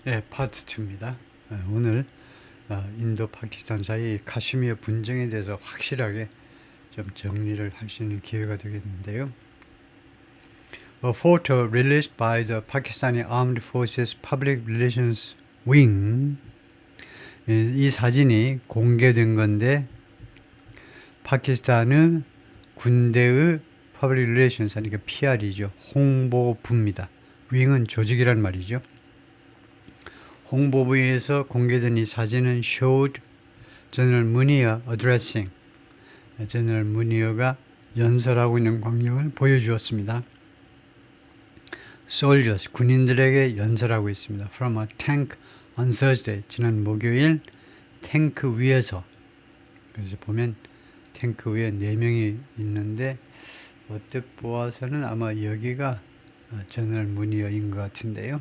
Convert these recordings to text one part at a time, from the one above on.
예, 파트 2입니다. 오늘 인도 파키스탄 사이 카슈미르 분쟁에 대해서 확실하게 좀 정리를 할 수 있는 기회가 되겠는데요. A photo released by the Pakistani Armed Forces Public Relations Wing. 이 사진이 공개된 건데 파키스탄의 군대의 Public Relations, 그러니까 PR이죠. 홍보부입니다. 윙은 조직이란 말이죠. 홍보부에서 공개된 이 사진은 showed General Munir addressing, 제너럴 무니어가 연설하고 있는 광경을 보여주었습니다. Soldiers, 군인들에게 연설하고 있습니다. From a tank on Thursday, 지난 목요일 탱크 위에서. 그래서 보면 탱크 위에 4명이 있는데 어뜻 보아서는 아마 여기가 제너럴 무니어인 것 같은데요.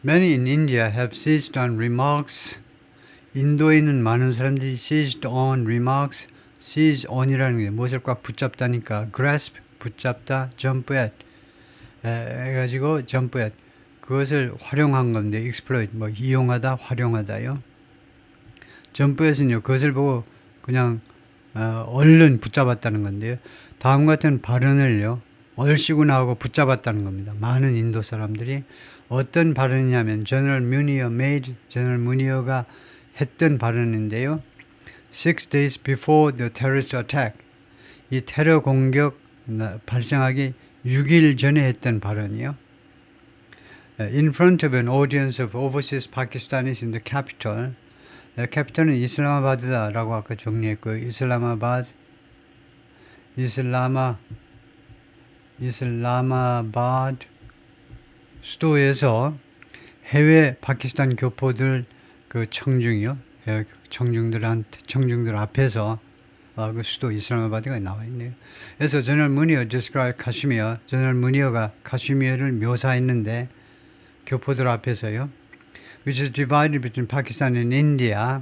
Many in India have seized on remarks. 인도에 있는 많은 사람들이 seized on remarks, seize on이라는 게 무엇을 꽉 붙잡다니까 grasp, 붙잡다, jump at 해가지고 jump at 그것을 활용한 건데 exploit, 뭐 이용하다, 활용하다요. jump at은요 그것을 보고 그냥 얼른 붙잡았다는 건데요. 다음 같은 발언을요 얼씨구나 하고 붙잡았다는 겁니다. 많은 인도 사람들이 어떤 발언이냐면 제너럴 무니어가 했던 발언인데요. 6 days before the terrorist attack, 이 테러 공격 발생하기 6일 전에 했던 발언이요. In front of an audience of overseas Pakistanis in the capital, 캐피털은 이슬라마바드다라고 아까 정리했고요. 이슬라마바드 수도에서 해외 파키스탄 교포들 그 청중이요. 청중들 앞에서 그 수도 이슬라마바드가 나와 있네요. 그래서 제너럴 무니어 described 카슈미어, 제너럴 무니어가 카슈미어를 묘사했는데 교포들 앞에서요. Which is divided between Pakistan and India.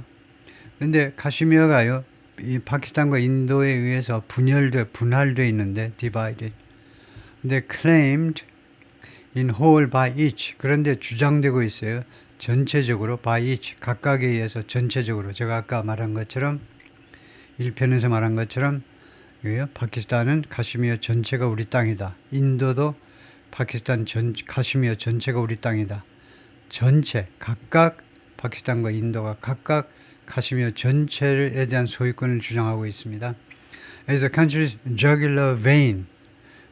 그런데 카슈미어가요. 이 파키스탄과 인도에 의해서 분할돼 있는데 divided. 근데 claimed in whole by each. 그런데 주장되고 있어요. 전체적으로 by each. 각각에 의해서 전체적으로. 제가 아까 말한 것처럼 1편에서 말한 것처럼 파키스탄은 카슈미르 전체가 우리 땅이다. 인도도 파키스탄 카슈미르 전체가 우리 땅이다. 전체 각각 파키스탄과 인도가 각각 카슈미르 전체에 대한 소유권을 주장하고 있습니다. 그래서 country's jugular vein.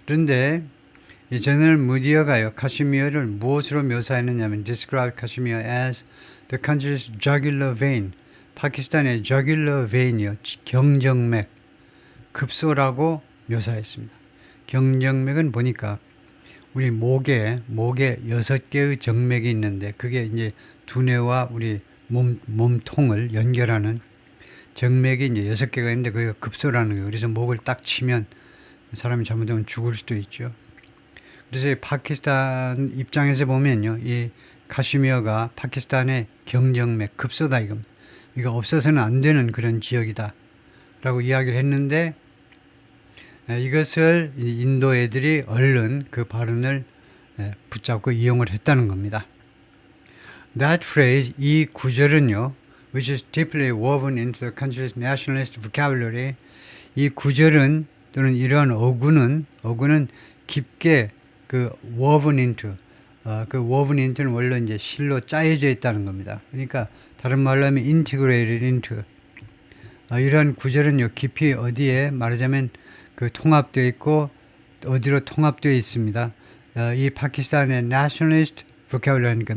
그런데 이 제너럴 무니어가요 카슈미르를 무엇으로 묘사했느냐면 describe Kashmir as the country's jugular vein. 파키스탄의 jugular vein이요 경정맥 급소라고 묘사했습니다. 경정맥은 보니까 우리 목에 6개의 정맥이 있는데 그게 이제 두뇌와 우리 몸통을 연결하는 정맥이 이제 6개가 있는데 그게 급소라는 거예요. 그래서 목을 딱 치면 사람이 잘못하면 죽을 수도 있죠. 그래서 파키스탄 입장에서 보면요, 이 카슈미르가 파키스탄의 경정맥 급소다 이겁니다. 이거 없어서는 안 되는 그런 지역이다 라고 이야기를 했는데 이것을 인도 애들이 얼른 그 발언을 붙잡고 이용을 했다는 겁니다. That phrase, 이 구절은요, which is deeply woven into the country's nationalist vocabulary, 이 구절은 또는 이런 어구는 깊게 그 woven into, 그 woven into는 원래 이제 실로 짜여져 있다는 겁니다. 그러니까 다른 말로 하면 integrated into. 이런 구절은요, 깊이 어디에 말하자면 그 통합되어 있고 어디로 통합되어 있습니다. 이 파키스탄의 nationalist vocabulary, 그러니까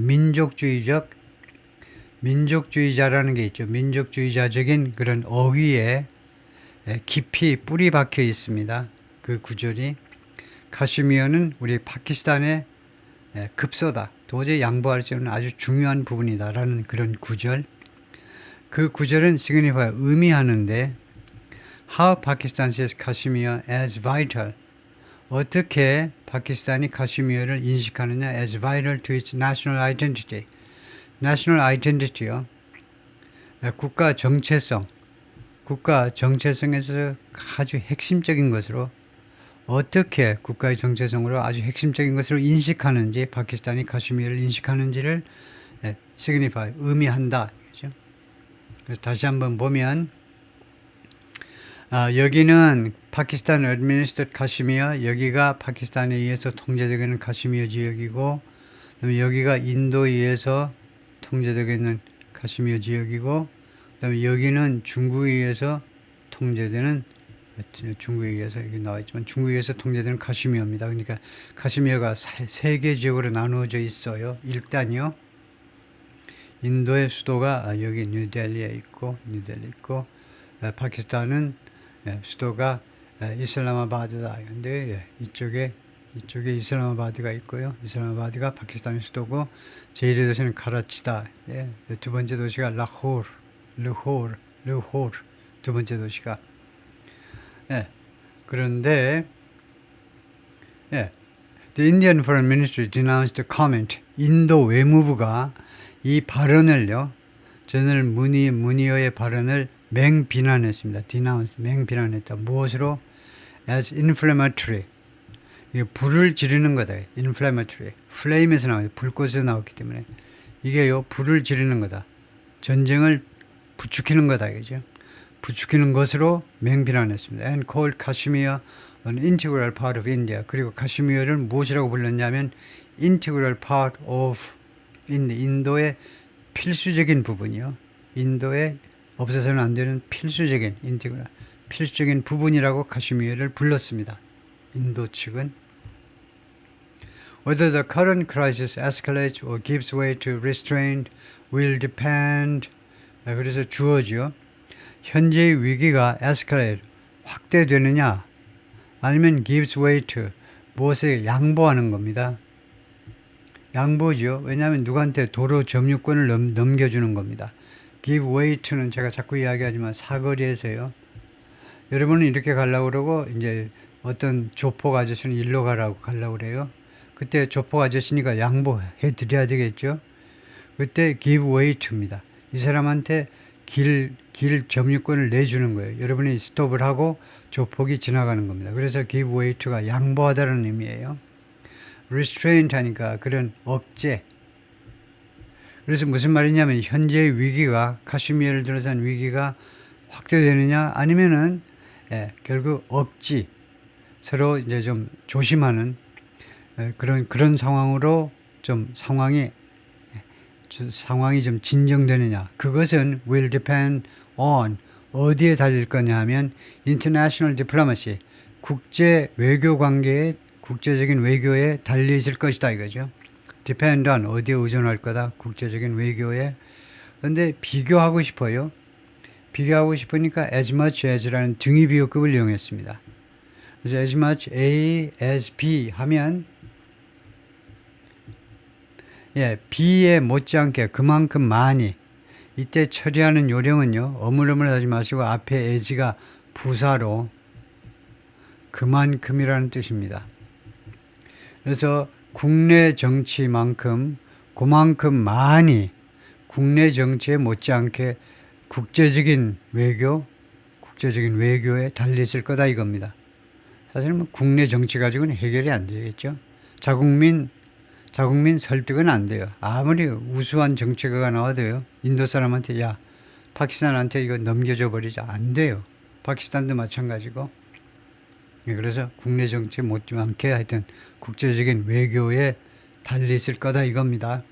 민족주의자라는 게 있죠. 민족주의자적인 그런 어휘에 깊이 뿌리 박혀 있습니다. 그 구절이. 카슈미르는 우리 파키스탄의 급소다. 도저히 양보할 수 없는 아주 중요한 부분이다라는 그런 구절. 그 구절은 signify, 의미하는데 How Pakistan sees Kashmir as vital. 어떻게 파키스탄이 카슈미르를 인식하느냐 as vital to its national identity. national identity요. 국가 정체성에서 아주 핵심적인 것으로 어떻게 국가의 정체성으로 아주 핵심적인 것으로 인식하는지, 파키스탄이 카슈미르를 인식하는지를 signify, 의미한다. 그렇죠? 그래서 다시 한번 보면 여기는 파키스탄 administered 카슈미어, 여기가 파키스탄에 의해서 통제되고 있는 카슈미어 지역이고, 그다음에 여기가 인도에 의해서 통제되고 있는 카슈미어 지역이고, 그다음에 여기는 중국에 의해서 통제되는, 중국에 의해서 여기 나와 있지만 중국에 의해서 통제되는 카슈미어입니다. 그러니까 카슈미어가 세 개 지역으로 나누어져 있어요. 일단요, 인도의 수도가 여기 뉴델리에 있고, 파키스탄은 수도가 이슬라마바드다. 근데 이쪽에 이슬라마바드가 있고요. 이슬라마바드가 파키스탄의 수도고, 제1의 도시는 카라치다. 두 번째 도시가 라호르 두 번째 도시가. 그런데 The Indian Foreign Ministry denounced the comment. 인도 외무부가 이 발언을요, 제너럴 무니어의 발언을 맹비난했습니다. denounce, 맹비난했다. 무엇으로? as inflammatory. 이게 불을 지르는 거다. inflammatory. flame에서 나와요. 불꽃에서 나왔기 때문에. 이게요, 불을 지르는 거다. 전쟁을 부추기는 거다. 그죠? 부추기는 것으로 맹비난했습니다. and called Kashmir an integral part of India. 그리고 카슈미어를 무엇이라고 불렀냐면 integral part of 인도의 필수적인 부분이요. 인도의 없어서는 안 되는 필수적인 필수적인 부분이라고 카슈미어를 불렀습니다. 인도 측은 Whether the current crisis escalates or gives way to restraint will depend. 그래서 주어지요. 현재의 위기가 escalate, 확대되느냐, 아니면 gives way to, 무엇에 양보하는 겁니다. 양보죠. 왜냐하면 누구한테 도로 점유권을 넘겨주는 겁니다. give way to는 제가 자꾸 이야기하지만 사거리에서요. 여러분은 이렇게 가려고 그러고 이제 어떤 조폭 아저씨는 일로 가라고 그래요. 그때 조폭 아저씨니까 양보해 드려야 되겠죠. 그때 give way to입니다. 이 사람한테 길 점유권을 내주는 거예요. 여러분이 스톱을 하고 조폭이 지나가는 겁니다. 그래서 give way to가 양보하다는 의미예요. restraint 하니까 그런 억제. 그래서 무슨 말이냐면 현재의 위기가, 카슈미르를 둘러싼 위기가 확대되느냐, 아니면은 결국 억지, 서로 이제 좀 조심하는 그런 상황으로 좀 상황이 좀 진정되느냐, 그것은 will depend on, 어디에 달릴 거냐 하면 international diplomacy, 국제 외교 관계에, 국제적인 외교에 달려 있을 것이다 이거죠. depend on, 어디에 의존할 거다, 국제적인 외교에. 그런데 비교하고 싶어요. 비교하고 싶으니까 as much as라는 등위 비교급을 이용했습니다. 그래서 as much A as B 하면 B에 못지않게 그만큼 많이. 이때 처리하는 요령은요, 어물어물하지 마시고 앞에 as가 부사로 그만큼이라는 뜻입니다. 그래서 국내 정치만큼 그만큼 많이 국내 정치에 못지않게 국제적인 외교에 달려있을 거다 이겁니다. 사실 뭐 국내 정치 가지고는 해결이 안 되겠죠. 자국민 설득은 안 돼요. 아무리 우수한 정책가 나와도요, 인도 사람한테 야, 파키스탄한테 이거 넘겨줘 버리자, 안 돼요. 파키스탄도 마찬가지고. 그래서 국내 정치에 못지않게 하여튼 국제적인 외교에 달려있을 거다 이겁니다.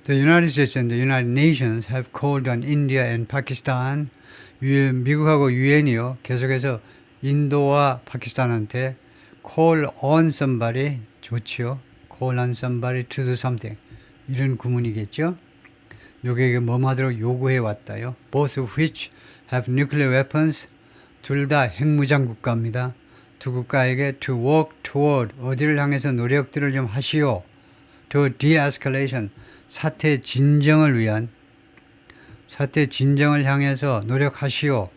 The United States and the United Nations have called on India and Pakistan. 미국하고 유엔이요, 계속해서 인도와 파키스탄한테 call on somebody, 좋지요. call on somebody to do something. 이런 구문이겠죠. 누구에게 뭐하도록 요구해 왔다요. Both of which have nuclear weapons. 둘 다 핵무장 국가입니다. 두 국가에게 to work toward, 어디를 향해서 노력들을 좀 하시오. to de-escalation, 사태 진정을 향해서 노력하시오.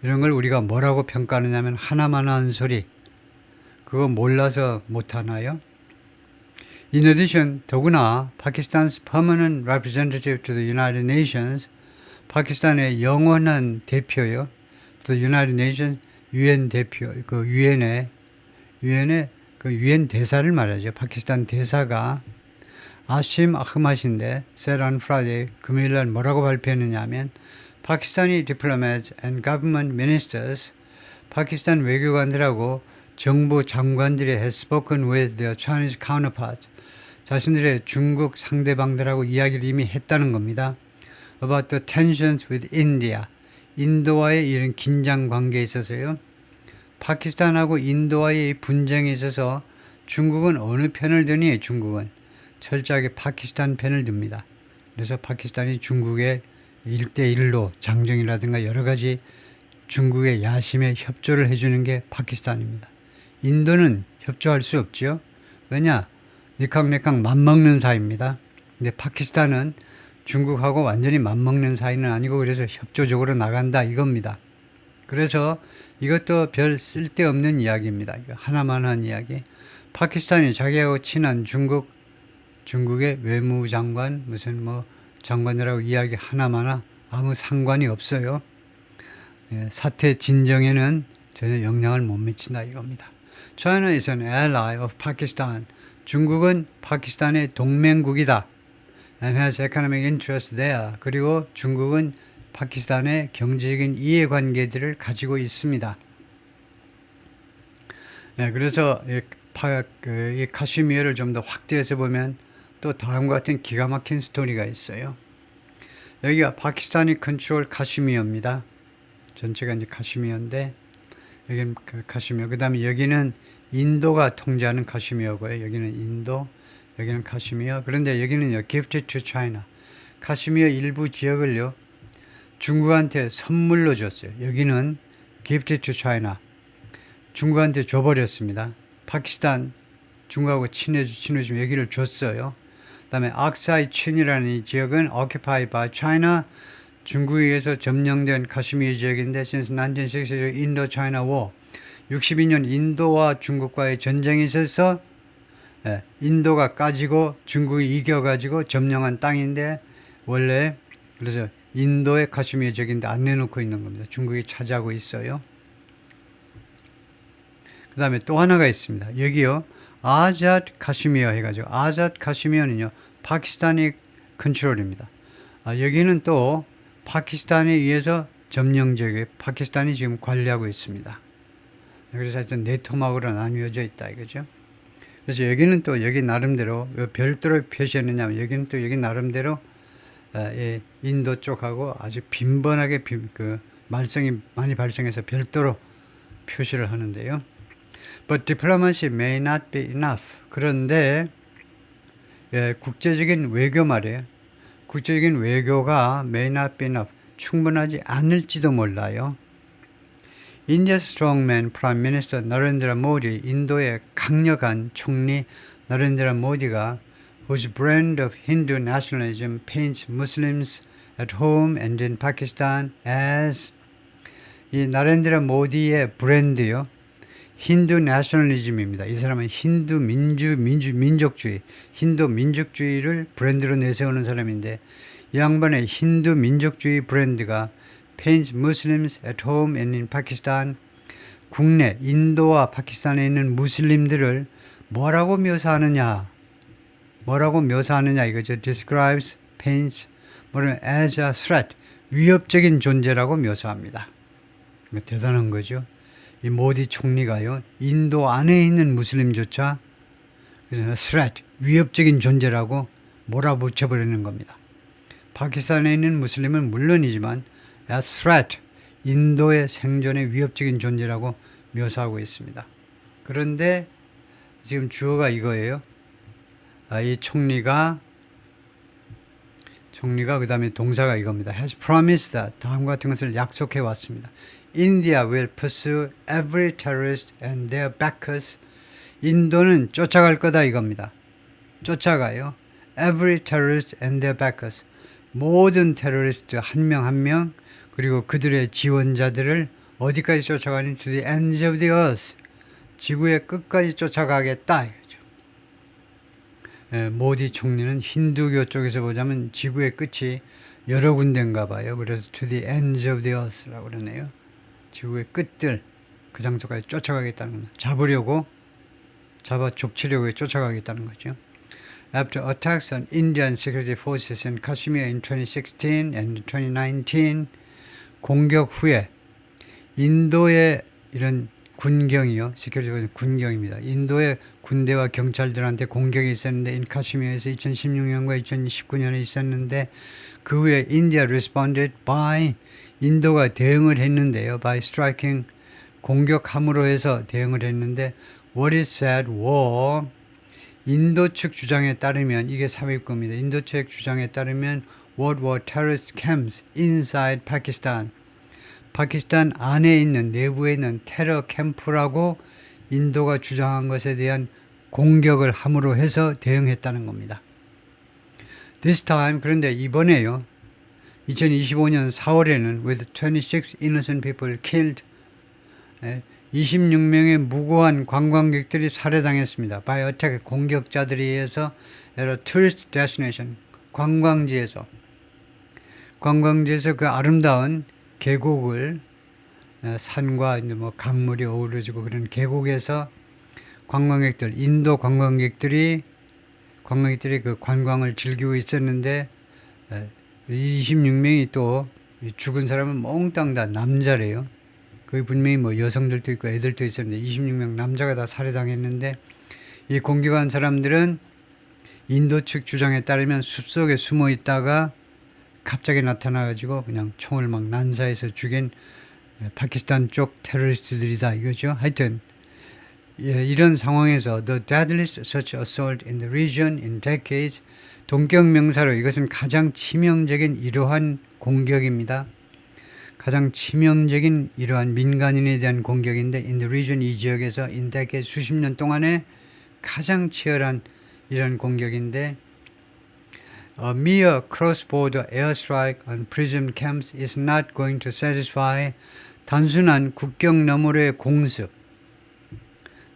이런 걸 우리가 뭐라고 평가하느냐면 하나만 하는 소리. 그거 몰라서 못하나요? In addition, 더구나 Pakistan's permanent representative to the United Nations, 파키스탄의 영원한 대표요. The United Nations, 유엔 대표, 그 유엔의 유엔의 그 유엔 대사를 말하죠. 파키스탄 대사가 아심 아흐맛인데 said on Friday 금요일 날 뭐라고 발표했느냐 하면 Pakistani diplomats and government ministers 파키스탄 외교관들하고 정부 장관들이 has spoken with their Chinese counterparts 자신들의 중국 상대방들하고 이야기를 이미 했다는 겁니다. About the tensions with India 인도와의 이런 긴장 관계에 있어서요. 파키스탄하고 인도와의 분쟁에 있어서 중국은 어느 편을 드니 중국은 철저하게 파키스탄 편을 듭니다. 그래서 파키스탄이 중국의 1대1로 장정이라든가 여러 가지 중국의 야심에 협조를 해주는 게 파키스탄입니다. 인도는 협조할 수 없죠. 왜냐? 니캉니캉 맘먹는 사이입니다. 근데 파키스탄은 중국하고 완전히 맞먹는 사이는 아니고 그래서 협조적으로 나간다 이겁니다. 그래서 이것도 별 쓸데없는 이야기입니다. 하나만 한 이야기. 파키스탄이 자기하고 친한 중국의 외무장관 무슨 뭐 장관들하고 이야기 하나마나 아무 상관이 없어요. 사태 진정에는 전혀 영향을 못 미친다 이겁니다. China is an ally of Pakistan. 중국은 파키스탄의 동맹국이다. And has economic interest there. 그리고 중국은 파키스탄의 경제적인 이해관계들을 가지고 있습니다. 그래서 이 카슈미르를 좀 더 확대해서 보면 또 다음과 같은 기가 막힌 스토리가 있어요. 여기가 파키스탄이 컨트롤 카슈미르입니다. 전체가 이제 카슈미르인데 여기는 카슈미르. 그 다음에 여기는 인도가 통제하는 카슈미르고요. 여기는 인도, 여기는 카슈미르. 그런데 여기는요, gifted to China. 카슈미르 일부 지역을요, 중국한테 선물로 줬어요. 여기는 gifted to China. 중국한테 줘버렸습니다. 파키스탄, 중국하고 친해지면 여기를 줬어요. 그 다음에 악사이 춘이라는 이 지역은 occupied by China. 중국에 의해서 점령된 카슈미르 지역인데 since 1960 Indo-China War. 62년 인도와 중국과의 전쟁이 있어서 인도가 까지고 중국이 이겨가지고 점령한 땅인데 원래 그래서 인도의 카슈미르 지역인데 안 내놓고 있는 겁니다. 중국이 차지하고 있어요. 그 다음에 또 하나가 있습니다. 여기요. 아자드 카슈미르 해가지고 아자드 카슈미르는요. 파키스탄이 컨트롤입니다. 여기는 또 파키스탄에 의해서 점령 지역에 파키스탄이 지금 관리하고 있습니다. 그래서 하여튼 네 토막으로 나뉘어져 있다 이거죠. 그래서 여기는 또 여기 나름대로 별도로 표시했느냐면 여기는 또 여기 나름대로 인도 쪽하고 아주 빈번하게 말썽이 많이 발생해서 별도로 표시를 하는데요. But diplomacy may not be enough. 그런데 국제적인 외교 말이에요. 국제적인 외교가 may not be enough. 충분하지 않을지도 몰라요. India's strongman Prime Minister Narendra Modi, 인도의 강력한 총리 나렌드라 모디가 whose brand of Hindu nationalism paints Muslims at home and in Pakistan as 이 나렌드라 모디의 브랜드요. 힌두 내셔널리즘입니다. 이 사람은 힌두 민족주의, 힌두 민족주의를 브랜드로 내세우는 사람인데 이 양반의 힌두 민족주의 브랜드가 paints Muslims at home and in Pakistan 국내 인도와 파키스탄에 있는 무슬림들을 뭐라고 묘사하느냐 이거죠. describes, paints as a threat 위협적인 존재라고 묘사합니다. 대단한 거죠. 이 모디 총리가요 인도 안에 있는 무슬림조차 그래서 threat 위협적인 존재라고 몰아붙여버리는 겁니다. 파키스탄에 있는 무슬림은 물론이지만 a threat 인도의 생존에 위협적인 존재라고 묘사하고 있습니다. 그런데 지금 주어가 이거예요. 이 총리가 그 다음에 동사가 이겁니다. has promised that 다음과 같은 것을 약속해 왔습니다. India will pursue every terrorist and their backers. 인도는 쫓아갈 거다 이겁니다. 쫓아가요. Every terrorist and their backers. 모든 테러리스트 한 명 한 명 그리고 그들의 지원자들을 어디까지 쫓아가니? To the ends of the earth. 지구의 끝까지 쫓아가겠다. 모디 총리는 힌두교 쪽에서 보자면 지구의 끝이 여러 군데인가 봐요. 그래서 to the ends of the earth라고 그러네요. 지구의 끝들 그 장소까지 쫓아가겠다는 겁니다. 잡으려고 잡아 족치려고 쫓아가겠다는 거죠. After attacks on Indian security forces in Kashmir in 2016 and 2019, 공격 후에 인도의 이런 군경이요, 시큐리티 군경입니다. 인도의 군대와 경찰들한테 공격이 있었는데, in 카시미르에서 2016년과 2019년에 있었는데, 그 후에 India responded by, 인도가 대응을 했는데요, by striking, 공격함으로 해서 대응을 했는데, what is said war, 인도 측 주장에 따르면, 이게 삽입구입니다. 인도 측 주장에 따르면 what were terrorist camps inside Pakistan, 파키스탄 안에 있는, 내부에 있는 테러 캠프라고 인도가 주장한 것에 대한 공격을 함으로 해서 대응했다는 겁니다. This time, 그런데 이번에요, 2025년 4월에는 with 26 innocent people killed, 26명의 무고한 관광객들이 살해당했습니다. by attack, 공격자들에 의해서 at a tourist destination, 관광지에서 그 아름다운 계곡을, 산과 뭐 강물이 어우러지고 그런 계곡에서 관광객들, 인도 관광객들이 그 관광을 즐기고 있었는데, 26명이 또 죽은 사람은 몽땅 다 남자래요. 거기 분명히 뭐 여성들도 있고 애들도 있었는데 26명 남자가 다 살해당했는데, 이 공격한 사람들은 인도 측 주장에 따르면 숲속에 숨어 있다가 갑자기 나타나가지고 그냥 총을 막 난사해서 죽인 파키스탄 쪽 테러리스트들이다 이거죠. 하여튼 이런 상황에서 the deadliest such assault in the region in decades, 동격명사로 이것은 가장 치명적인 이러한 공격입니다. 가장 치명적인 이러한 민간인에 대한 공격인데, in the region, 이 지역에서 in decades, 수십 년 동안에 가장 치열한 이런 공격인데, A mere cross-border airstrike on prison camps is not going to satisfy. 단순한 국경 너머로의 공습,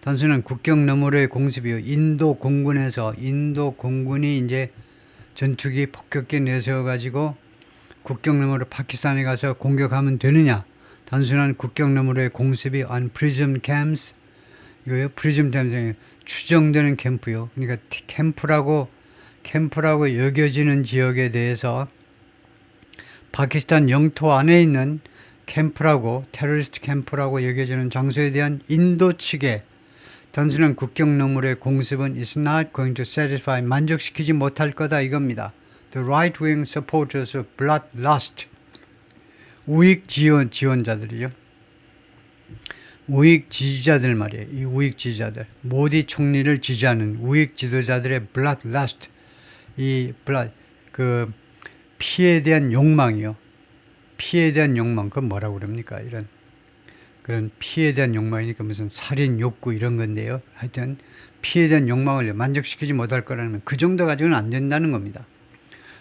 단순한 국경 너머로의 공습이요, 인도 공군이 이제 전투기 폭격기 내세워가지고 국경 너머로 파키스탄에 가서 공격하면 되느냐. 단순한 국경 너머로의 공습이 on prison camps, 이거요, prison camps, 추정되는 캠프요. 그러니까 캠프라고 여겨지는 지역에 대해서 파키스탄 영토 안에 있는 캠프라고, 테러리스트 캠프라고 여겨지는 장소에 대한 인도 측의 단순한 국경 너머의 공습은 is not going to satisfy, 만족시키지 못할 거다 이겁니다. The right-wing supporters of bloodlust, 우익 지원자들이요. 우익 지지자들 말이에요. 이 우익 지지자들, 모디 총리를 지지하는 우익 지도자들의 bloodlust, 그 피에 대한 욕망이요. 피에 대한 욕망, 그건 뭐라고 그럽니까? 그런 피에 대한 욕망이니까 무슨 살인 욕구 이런 건데요. 하여튼 피에 대한 욕망을 만족시키지 못할 거라면 그 정도 가지고는 안 된다는 겁니다.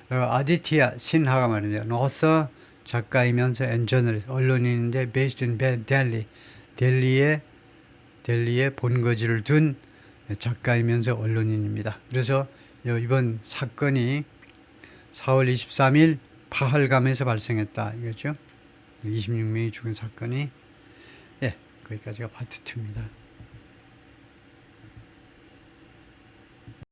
아디티아 신하가 말이죠. author, 작가이면서 and journalist, 언론인인데 based in 델리에 본거지를 둔 작가이면서 언론인입니다. 그래서 이번 사건이 4월 23일 파할감에서 발생했다 이거죠. 26명이 죽은 사건이. 거기까지가 파트 2입니다.